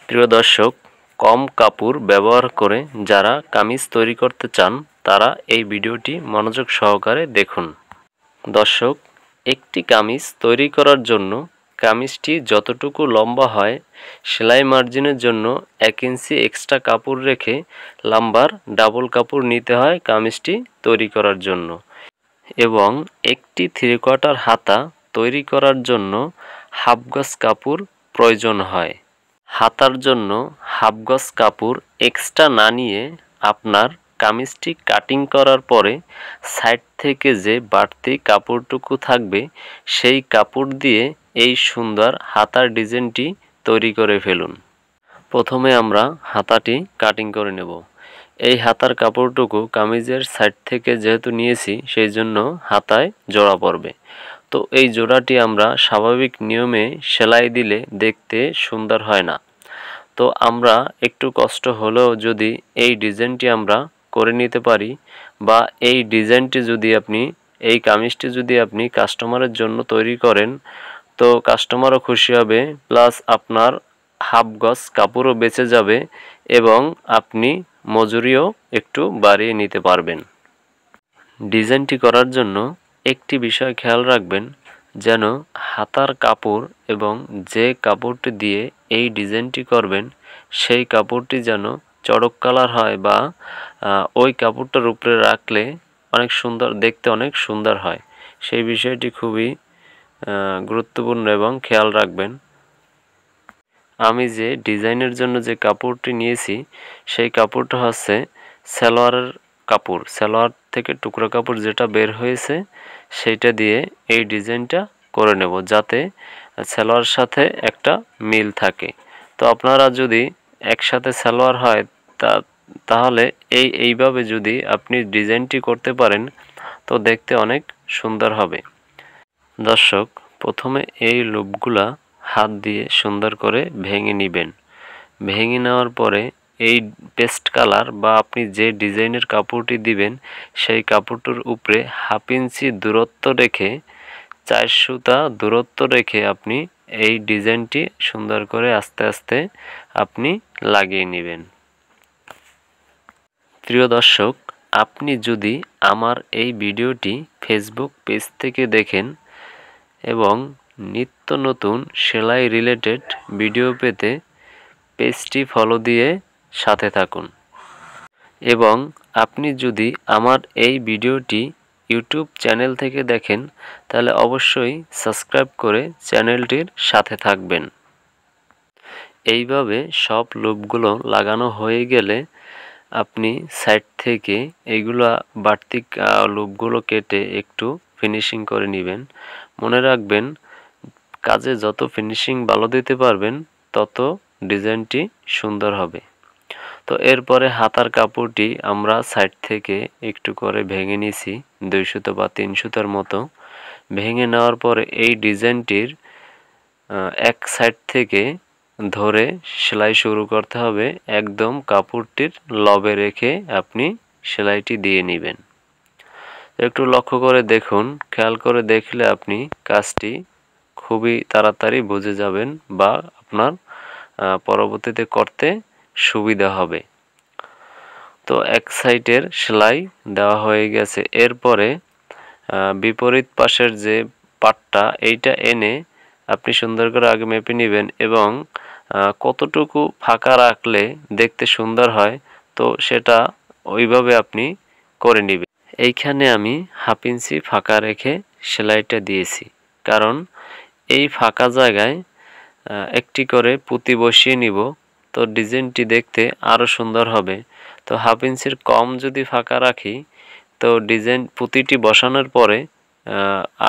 প্রিয় দর্শক, কম কাপড় ব্যবহার করে যারা কামিজ তৈরি করতে চান তারা এই ভিডিওটি মনোযোগ সহকারে দেখুন। দর্শক, একটি কামিজ তৈরি করার জন্য কামিজটি যতটুকু লম্বা হয় সেলাই মার্জিনের জন্য 1 ইঞ্চি এক্সট্রা কাপড় রেখে লাম্বার ডাবল কাপড় নিতে হয় কামিজটি তৈরি করার জন্য, এবং একটি 3/4 হাতা তৈরি করার জন্য হাফ গজ কাপড় প্রয়োজন হয়। হাতার জন্য হাফ গজ কাপড় এক্সট্রা না নিয়ে আপনার কামিজটি কাটিং করার পরে সাইড থেকে যে বাড়তি কাপড়টুকু থাকবে সেই কাপড় দিয়ে এই সুন্দর হাতার ডিজাইনটি তৈরি করে ফেলুন। প্রথমে আমরা হাতাটি কাটিং করে নেব। এই হাতার কাপড়টুকু কামিজের সাইড থেকে যেহেতু নিয়েছি সেই জন্য হাতায় জোড়া পড়বে। তো এই জোড়াটি আমরা স্বাভাবিক নিয়মে সেলাই দিলে দেখতে সুন্দর হয় না। তো আমরা একটু কষ্ট হলেও যদি এই ডিজাইনটি আমরা করে নিতে পারি, বা এই ডিজাইনটি যদি এই কামিজটি যদি আপনি কাস্টমারের জন্য তৈরি করেন, তো কাস্টমারও খুশি হবে, প্লাস আপনার হাফ গজ কাপড়ও বেঁচে যাবে এবং আপনি মজুরিও একটু বাড়িয়ে নিতে পারবেন। ডিজাইনটি করার জন্য একটি বিষয় খেয়াল রাখবেন, যেন হাতার কাপড় এবং যে কাপড়টি দিয়ে এই ডিজাইনটি করবেন সেই কাপড়টি যেন চড়ক কালার হয়, বা ওই কাপড়টার উপরে রাখলে অনেক সুন্দর দেখতে, অনেক সুন্দর হয়। সেই বিষয়টি খুবই গুরুত্বপূর্ণ এবং খেয়াল রাখবেন। আমি যে ডিজাইনের জন্য যে কাপড়টি নিয়েছি সেই কাপড়টা হচ্ছে সালোয়ারের কাপড়। সালোয়ার থেকে টুকরা কাপড় যেটা বের হয়েছে সেইটা দিয়ে এই ডিজাইনটা করে নেব, যাতে সালোয়ারের সাথে একটা মিল থাকে। তো আপনারা যদি একসাথে সালোয়ার হয় তাহলে এইভাবে যদি আপনি ডিজাইনটি করতে পারেন তো দেখতে অনেক সুন্দর হবে। দর্শক, প্রথমে এই লুপগুলা হাত দিয়ে সুন্দর করে ভেঙে নেবেন। ভেঙে নেওয়ার পরে এই পেস্ট কালার বা আপনি যে ডিজাইনের কাপড়টি দিবেন সেই কাপড়টির উপরে হাফ ইঞ্চি দূরত্ব রেখে 4 সুতা দূরত্ব রেখে আপনি এই ডিজাইনটি সুন্দর করে আস্তে আস্তে আপনি লাগিয়ে নেবেন। প্রিয় দর্শক, আপনি যদি আমার এই ভিডিওটি ফেসবুক পেজ থেকে দেখেন এবং নিত্য নতুন সেলাই রিলেটেড ভিডিও পেতে পেজটি ফলো দিয়ে সাথে থাকুন। এবং আপনি যদি আমার এই ভিডিওটি ইউটিউব চ্যানেল থেকে দেখেন তাহলে অবশ্যই সাবস্ক্রাইব করে চ্যানেলটির সাথে থাকবেন। এইভাবে সব লুপগুলো লাগানো হয়ে গেলে আপনি সাইড থেকে এইগুলা বাড়তি লুপগুলো কেটে একটু ফিনিশিং করে নেবেন। মনে রাখবেন, কাজে যত ফিনিশিং ভালো দিতে পারবেন তত ডিজাইনটি সুন্দর হবে। তো এরপরে হাতার কাপড়টি আমরা সাইড থেকে একটু করে ভেঙে নিয়েছি 2 সুতো বা 3 সুতার মতো। ভেঙে নেওয়ার পরে এই ডিজাইনটির এক সাইড থেকে ধরে সেলাই শুরু করতে হবে। একদম কাপড়টির লবে রেখে আপনি সেলাইটি দিয়ে নেবেন। একটু লক্ষ্য করে দেখুন, খেয়াল করে দেখলে আপনি কাজটি খুবই তাড়াতাড়ি বুঝে যাবেন বা আপনার পরবর্তীতে করতে সুবিধা হবে। তো এক সাইডের সেলাই দেওয়া হয়ে গেছে। এরপরে বিপরীত পাশের যে পাটটা এইটা এনে আপনি সুন্দর করে আগে মেপে নেবেন এবং কতটুকু ফাঁকা রাখলে দেখতে সুন্দর হয় তো সেটা ওইভাবে আপনি করে নেবেন। এইখানে আমি হাফ ইঞ্চি ফাঁকা রেখে সেলাইটা দিয়েছি, কারণ এই ফাঁকা জায়গায় একটি করে পুঁতি বসিয়ে নিব, তো ডিজাইনটি দেখতে আরও সুন্দর হবে। তো হাফ ইঞ্চির কম যদি ফাঁকা রাখি তো ডিজাইন পুঁতিটি বসানোর পরে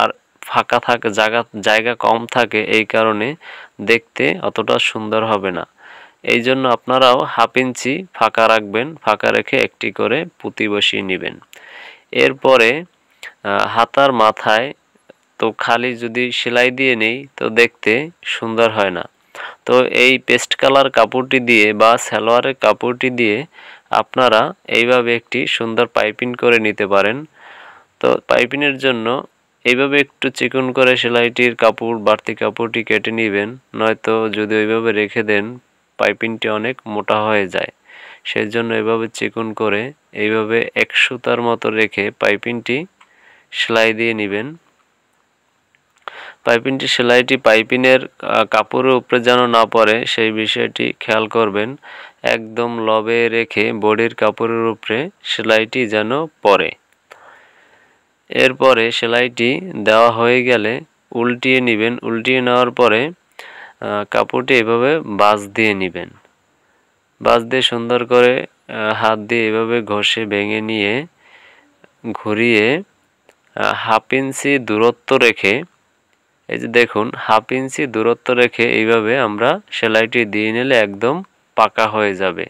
আর ফাঁকা থাকে, জায়গা কম থাকে, এই কারণে দেখতে অতটা সুন্দর হবে না। এই জন্য আপনারাও হাফ ইঞ্চি ফাঁকা রাখবেন, ফাঁকা রেখে একটি করে পুঁতি বসিয়ে নেবেন। এরপরে হাতার মাথায় তো খালি যদি সেলাই দিয়ে নেই তো দেখতে সুন্দর হয় না। তো এই পেস্ট কালার কাপড়টি দিয়ে বা সালোয়ারের কাপড়টি দিয়ে আপনারা এইভাবে একটি সুন্দর পাইপিং করে নিতে পারেন। তো পাইপিংয়ের জন্য এইভাবে একটু চিকন করে সেলাইটির কাপড় বাড়তি কাপড়টি কেটে নেবেন, নয়তো যদি ওইভাবে রেখে দেন পাইপিংটি অনেক মোটা হয়ে যায়। সেই জন্য এভাবে চিকন করে এইভাবে 1 সুতার মতো রেখে পাইপিংটি সেলাই দিয়ে নেবেন। সেলাইটি পাইপিংয়ের কাপড়ের উপরে যেন না পড়ে সেই বিষয়টি খেয়াল করবেন। একদম লবে রেখে বডির কাপড়ের উপরে সেলাইটি যেন পড়ে। এরপরে সেলাইটি দেওয়া হয়ে গেলে উল্টিয়ে নেবেন। উল্টিয়ে নেওয়ার পরে কাপড়টি এভাবে ভাঁজ দিয়ে নেবেন। ভাঁজ দিয়ে সুন্দর করে হাত দিয়ে এভাবে ঘষে ভেঙে নিয়ে ঘুরিয়ে 1/2 ইঞ্চি দূরত্ব রেখে, এই যে দেখুন 1/2 ইঞ্চি দূরত্ব রেখে এইভাবে আমরা সেলাইটি দিয়ে নিলে একদম পাকা হয়ে যাবে।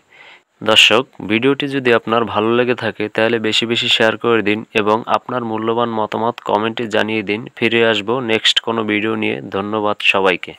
দর্শক, ভিডিওটি যদি আপনার ভালো লেগে থাকে তাহলে বেশি বেশি শেয়ার করে দিন এবং আপনার মূল্যবান মতামত কমেন্টে জানিয়ে দিন। ফিরে আসবো নেক্সট কোনো ভিডিও নিয়ে। ধন্যবাদ সবাইকে।